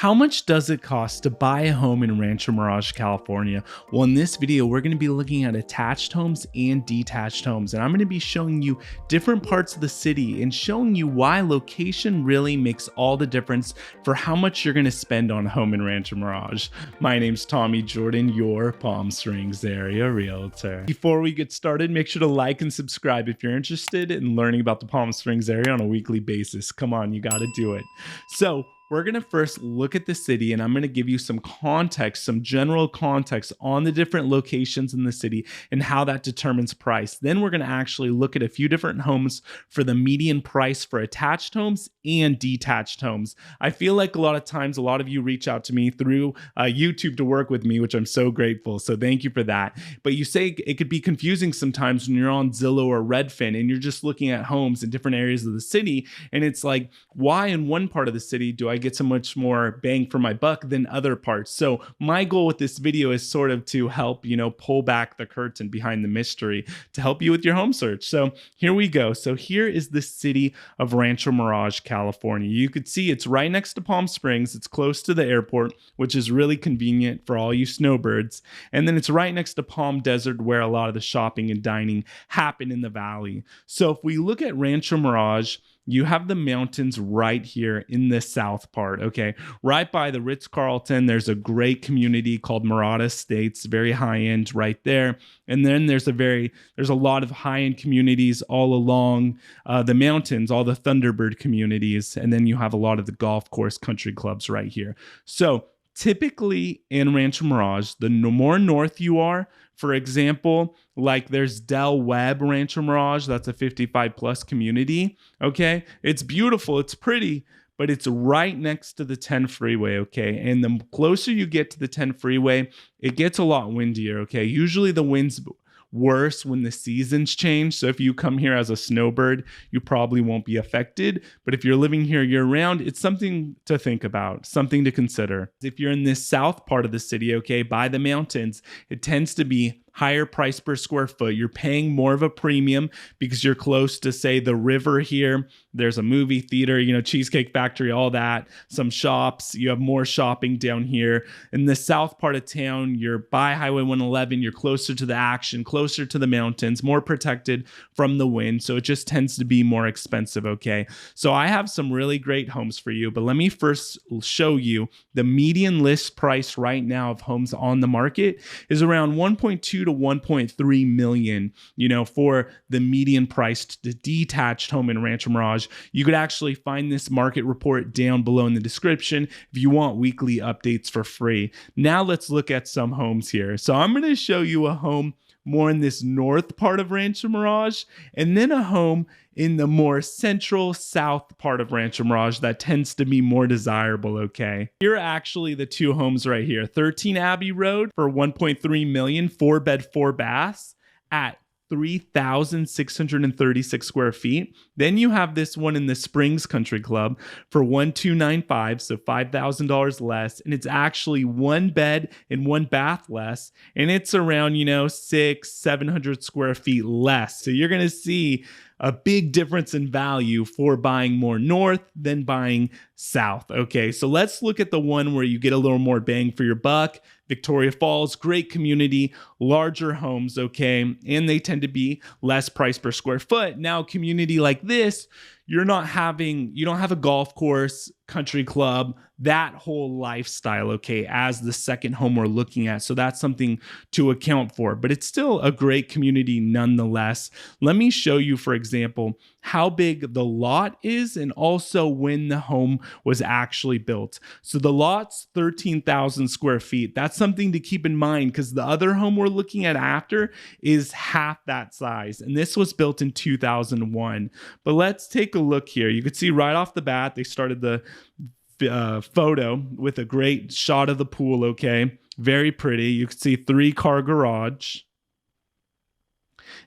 How much does it cost to buy a home in Rancho Mirage, California? Well, in this video, we're going to be looking at attached homes and detached homes, and I'm going to be showing you different parts of the city and showing you why location really makes all the difference for how much you're going to spend on a home in Rancho Mirage. My name's Tommy Jordan, your Palm Springs area realtor. Before we get started, make sure to like and subscribe if you're interested in learning about the Palm Springs area on a weekly basis. Come on, you got to do it. So, we're going to first look at the city, and I'm going to give you some context, some general context on the different locations in the city and how that determines price. Then we're going to actually look at a few different homes for the median price for attached homes and detached homes. I feel like a lot of times, a lot of you reach out to me through YouTube to work with me, which I'm so grateful. So thank you for that. But you say it could be confusing sometimes when you're on Zillow or Redfin and you're just looking at homes in different areas of the city. And it's like, why in one part of the city do I get so much more bang for my buck than other parts? So my goal with this video is sort of to help, pull back the curtain behind the mystery to help you with your home search. So here we go. So here is the city of Rancho Mirage, California. You could see it's right next to Palm Springs. It's close to the airport, which is really convenient for all you snowbirds. And then it's right next to Palm Desert, where a lot of the shopping and dining happen in the valley. So if we look at Rancho Mirage, you have the mountains right here in the south part, okay? Right by the Ritz-Carlton, there's a great community called Mirada Estates, very high-end right there. And then there's a lot of high-end communities all along the mountains, all the Thunderbird communities. And then you have a lot of the golf course country clubs right here. So typically in Rancho Mirage, the more north you are, for example, like there's Del Webb Rancho Mirage, that's a 55 plus community, okay? It's beautiful, it's pretty, but it's right next to the 10 freeway, okay? And the closer you get to the 10 freeway, it gets a lot windier, okay? Usually the wind's worse when the seasons change. So if you come here as a snowbird, you probably won't be affected. But if you're living here year round, it's something to think about, something to consider. If you're in this south part of the city, okay, by the mountains, it tends to be higher price per square foot. You're paying more of a premium because you're close to, say, the river here. There's a movie theater, Cheesecake Factory, all that, some shops. You have more shopping down here. In the south part of town, you're by Highway 111. You're closer to the action, closer to the mountains, more protected from the wind. So it just tends to be more expensive, okay? So I have some really great homes for you, but let me first show you the median list price right now of homes on the market is around 1.2 to 1.3 million, for the median priced detached home in Rancho Mirage. You could actually find this market report down below in the description if you want weekly updates for free. Now let's look at some homes here. So I'm going to show you a home more in this north part of Rancho Mirage, and then a home in the more central south part of Rancho Mirage that tends to be more desirable, okay? Here are actually the two homes right here. 13 Abbey Road for 1.3 million, 4-bed, 4-baths at 3,636 square feet. Then you have this one in the Springs Country Club for 1,295, so $5,000 less, and it's actually 1 bed and 1 bath less, and it's around 700 square feet less. So you're gonna see a big difference in value for buying more north than buying south. Okay, so let's look at the one where you get a little more bang for your buck. Victoria Falls, great community, larger homes, okay, and they tend to be less price per square foot. Now, a community like this, you don't have a golf course, country club, that whole lifestyle, okay, as the second home we're looking at. So that's something to account for, but it's still a great community nonetheless. Let me show you, for example, how big the lot is and also when the home was actually built. So the lot's 13,000 square feet. That's something to keep in mind because the other home we're looking at after is half that size. And this was built in 2001. But let's take a look here. You can see right off the bat, they started the photo with a great shot of the pool, okay? Very pretty. You can see 3-car garage.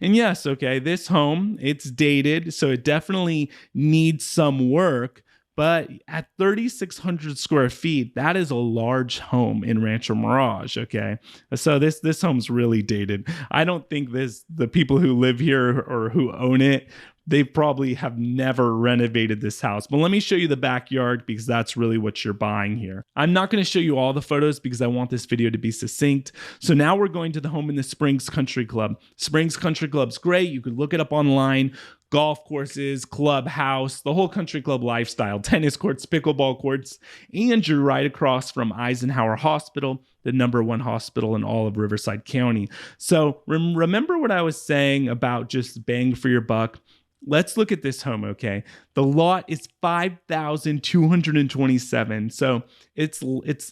And yes, okay, this home, it's dated, so it definitely needs some work. But at 3,600 square feet, that is a large home in Rancho Mirage, okay? So this home's really dated. I don't think the people who live here or who own it they probably have never renovated this house. But let me show you the backyard because that's really what you're buying here. I'm not going to show you all the photos because I want this video to be succinct. So now we're going to the home in the Springs Country Club. Springs Country Club's great. You could look it up online. Golf courses, clubhouse, the whole country club lifestyle, tennis courts, pickleball courts, and you're right across from Eisenhower Hospital, the #1 hospital in all of Riverside County. So remember what I was saying about just bang for your buck? Let's look at this home, okay? The lot is 5,227. So it's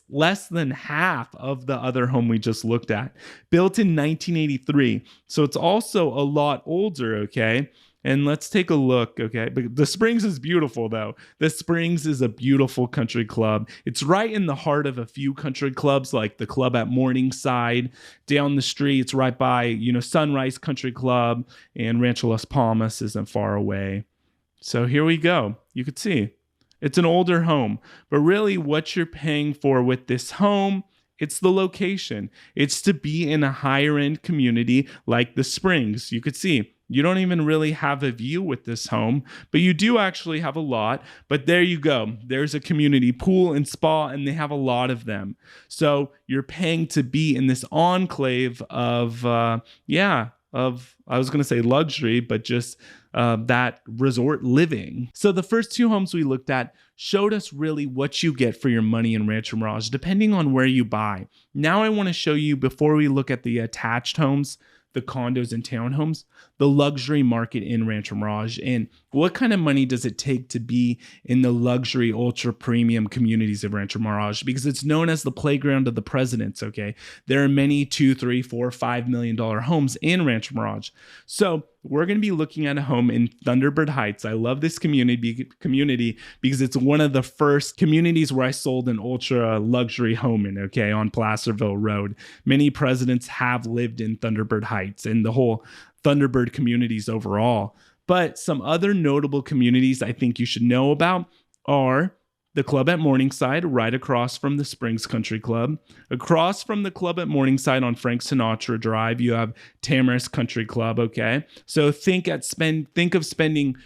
less than half of the other home we just looked at. Built in 1983. So it's also a lot older, okay? And let's take a look, okay? But the Springs is beautiful, though. The Springs is a beautiful country club. It's right in the heart of a few country clubs, like the club at Morningside. Down the street, it's right by, Sunrise Country Club, and Rancho Las Palmas isn't far away. So here we go. You could see it's an older home, but really what you're paying for with this home, it's the location. It's to be in a higher end community like the Springs. You could see you don't even really have a view with this home, but you do actually have a lot. But there you go. There's a community pool and spa, and they have a lot of them. So you're paying to be in this enclave of, I was going to say luxury, but just that resort living. So the first two homes we looked at showed us really what you get for your money in Rancho Mirage, depending on where you buy. Now I want to show you, before we look at the attached homes, the condos and townhomes, the luxury market in Rancho Mirage, and what kind of money does it take to be in the luxury ultra premium communities of Rancho Mirage, because it's known as the playground of the presidents. Okay, there are many $2, $3, $4, $5 million homes in Rancho Mirage. So we're going to be looking at a home in Thunderbird Heights. I love this community because it's one of the first communities where I sold an ultra luxury home in, okay, on Placerville Road. Many presidents have lived in Thunderbird Heights and the whole Thunderbird communities overall. But some other notable communities I think you should know about are the club at Morningside, right across from the Springs Country Club. Across from the club at Morningside on Frank Sinatra Drive, you have Tamarisk Country Club, okay? So think of spending $2,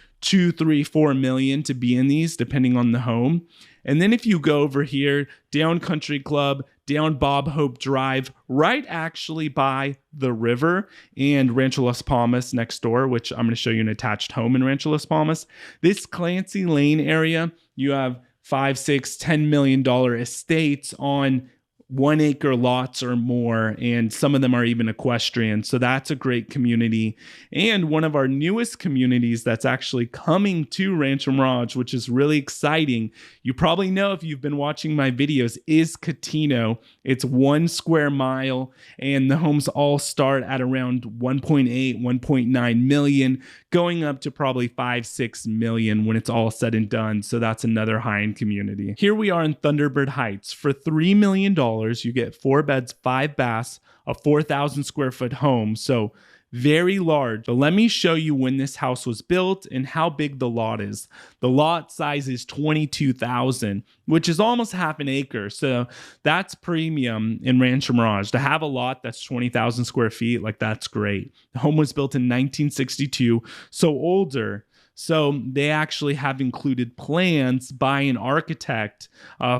$3, $4 million to be in these, depending on the home. And then if you go over here, down Country Club, down Bob Hope Drive, right actually by the river, and Rancho Las Palmas next door, which I'm going to show you an attached home in Rancho Las Palmas. This Clancy Lane area, you have $5, $6, $10 million estates on 1 acre lots or more, and some of them are even equestrian. So that's a great community. And one of our newest communities that's actually coming to Rancho Mirage, which is really exciting, you probably know if you've been watching my videos, is Catino. It's 1 square mile, and the homes all start at around 1.8, 1.9 million, going up to probably 5, 6 million when it's all said and done. So that's another high-end community. Here we are in Thunderbird Heights. For $3 million, you get 4 beds, 5 baths, a 4,000 square foot home. So very large. But let me show you when this house was built and how big the lot is. The lot size is 22,000, which is almost half an acre. So that's premium in Rancho Mirage. To have a lot that's 20,000 square feet, like that's great. The home was built in 1962, so older. So they actually have included plans by an architect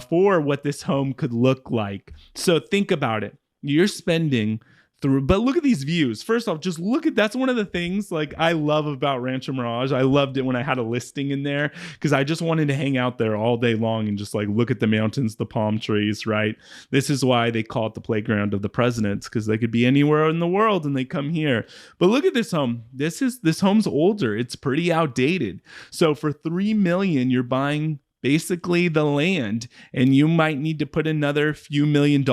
for what this home could look like. So think about it. You're spending through, but look at these views. First off, just look at, that's one of the things like I love about Rancho Mirage. I loved it when I had a listing in there because I just wanted to hang out there all day long and just like look at the mountains, the palm trees, right? This is why they call it the playground of the presidents, because they could be anywhere in the world and they come here. But look at this home. This home's older. It's pretty outdated. So for $3 million, you're buying basically the land, and you might need to put another few $1 million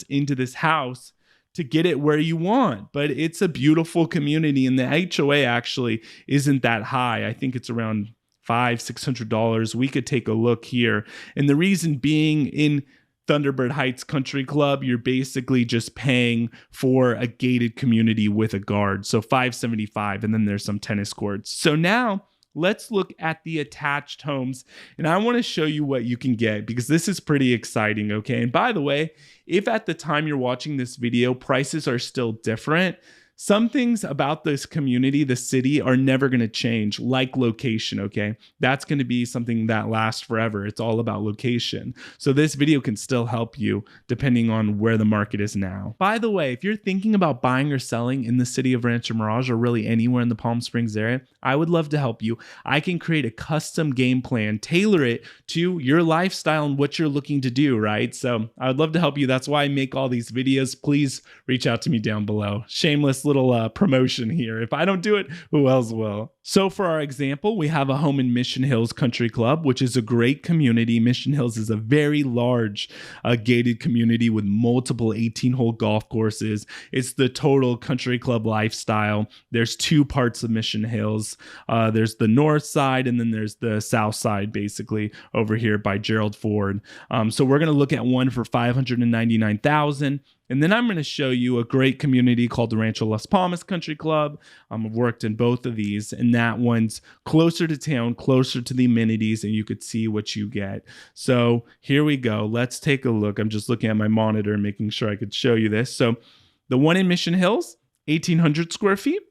into this house to get it where you want. But it's a beautiful community, and the HOA actually isn't that high. I think it's around $500, $600. We could take a look here. And the reason being, in Thunderbird Heights Country Club, you're basically just paying for a gated community with a guard. So $575, and then there's some tennis courts. So now let's look at the attached homes, and I want to show you what you can get because this is pretty exciting, okay? And by the way, if at the time you're watching this video, prices are still different, Some things about this community, the city, are never going to change, like location, okay? That's going to be something that lasts forever. It's all about location. So this video can still help you depending on where the market is now. By the way, if you're thinking about buying or selling in the city of Rancho Mirage or really anywhere in the Palm Springs area, I would love to help you. I can create a custom game plan, tailor it to your lifestyle and what you're looking to do, right? So I would love to help you. That's why I make all these videos. Please reach out to me down below. Shameless little promotion here. If I don't do it, who else will? So for our example, we have a home in Mission Hills Country Club, which is a great community. Mission Hills is a very large gated community with multiple 18-hole golf courses. It's the total country club lifestyle. There's two parts of Mission Hills. There's the north side and then there's the south side, basically over here by Gerald Ford. So we're going to look at one for $599,000. And then I'm going to show you a great community called the Rancho Las Palmas Country Club. I've worked in both of these, and that one's closer to town, closer to the amenities, and you could see what you get. So here we go. Let's take a look. I'm just looking at my monitor, making sure I could show you this. So the one in Mission Hills, 1,800 square feet.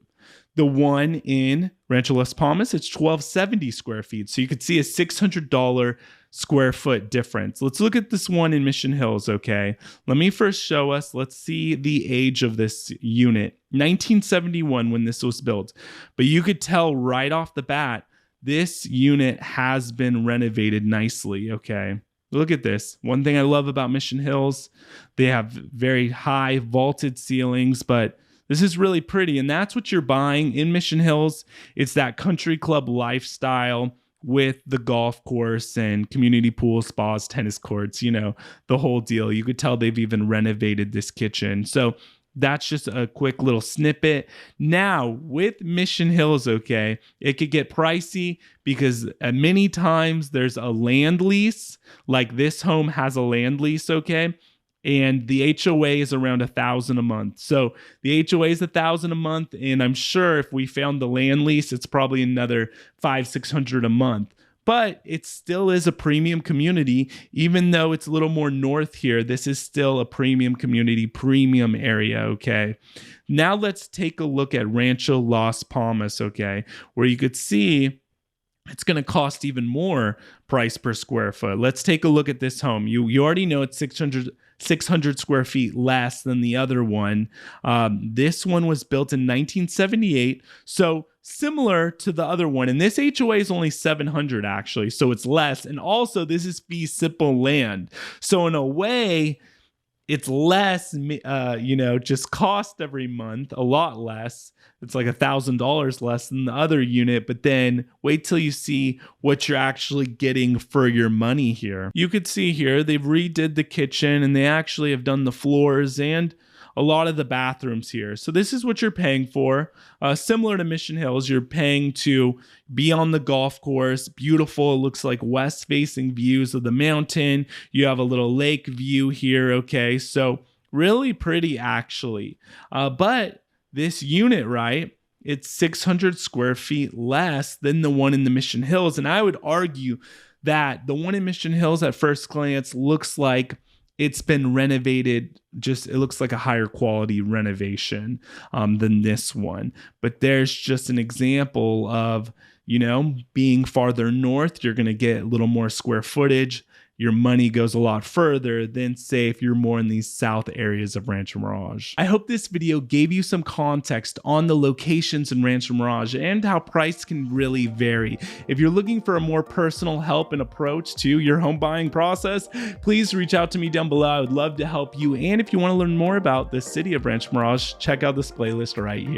The one in Rancho Las Palmas, it's 1,270 square feet. So you could see a $600 square foot difference. Let's look at this one in Mission Hills, okay? Let me first show us, let's see the age of this unit. 1971 when this was built. But you could tell right off the bat, this unit has been renovated nicely, okay? Look at this. One thing I love about Mission Hills, they have very high vaulted ceilings, but this is really pretty, and that's what you're buying in Mission Hills. It's that country club lifestyle with the golf course and community pool, spas, tennis courts, you know, the whole deal. You could tell they've even renovated this kitchen. So that's just a quick little snippet. Now, with Mission Hills, okay, it could get pricey because many times there's a land lease, like this home has a land lease, okay? And the HOA is around $1,000 a month. So the HOA is $1,000 a month, and I'm sure if we found the land lease, it's probably another $500-600 a month. But it still is a premium community, even though it's a little more north here. This is still a premium community, premium area. Okay. Now let's take a look at Rancho Las Palmas. Okay, where you could see it's going to cost even more price per square foot. Let's take a look at this home. You already know it's 600 square feet less than the other one. This one was built in 1978, so similar to the other one. And this HOA is only 700 actually, so it's less. And also, this is fee simple land, so in a way, it's less, just cost every month, a lot less. It's like $1,000 less than the other unit, but then wait till you see what you're actually getting for your money here. You could see here, they've redid the kitchen and they actually have done the floors and a lot of the bathrooms here. So this is what you're paying for. Similar to Mission Hills, you're paying to be on the golf course. Beautiful. It looks like west facing views of the mountain. You have a little lake view here. Okay. So really pretty actually. But this unit, right? It's 600 square feet less than the one in the Mission Hills. And I would argue that the one in Mission Hills at first glance looks like it's been renovated, it looks like a higher quality renovation than this one. But there's just an example of, being farther north, you're going to get a little more square footage. Your money goes a lot further than, say, if you're more in these south areas of Rancho Mirage. I hope this video gave you some context on the locations in Rancho Mirage and how price can really vary. If you're looking for a more personal help and approach to your home buying process, please reach out to me down below. I would love to help you. And if you want to learn more about the city of Rancho Mirage, check out this playlist right here.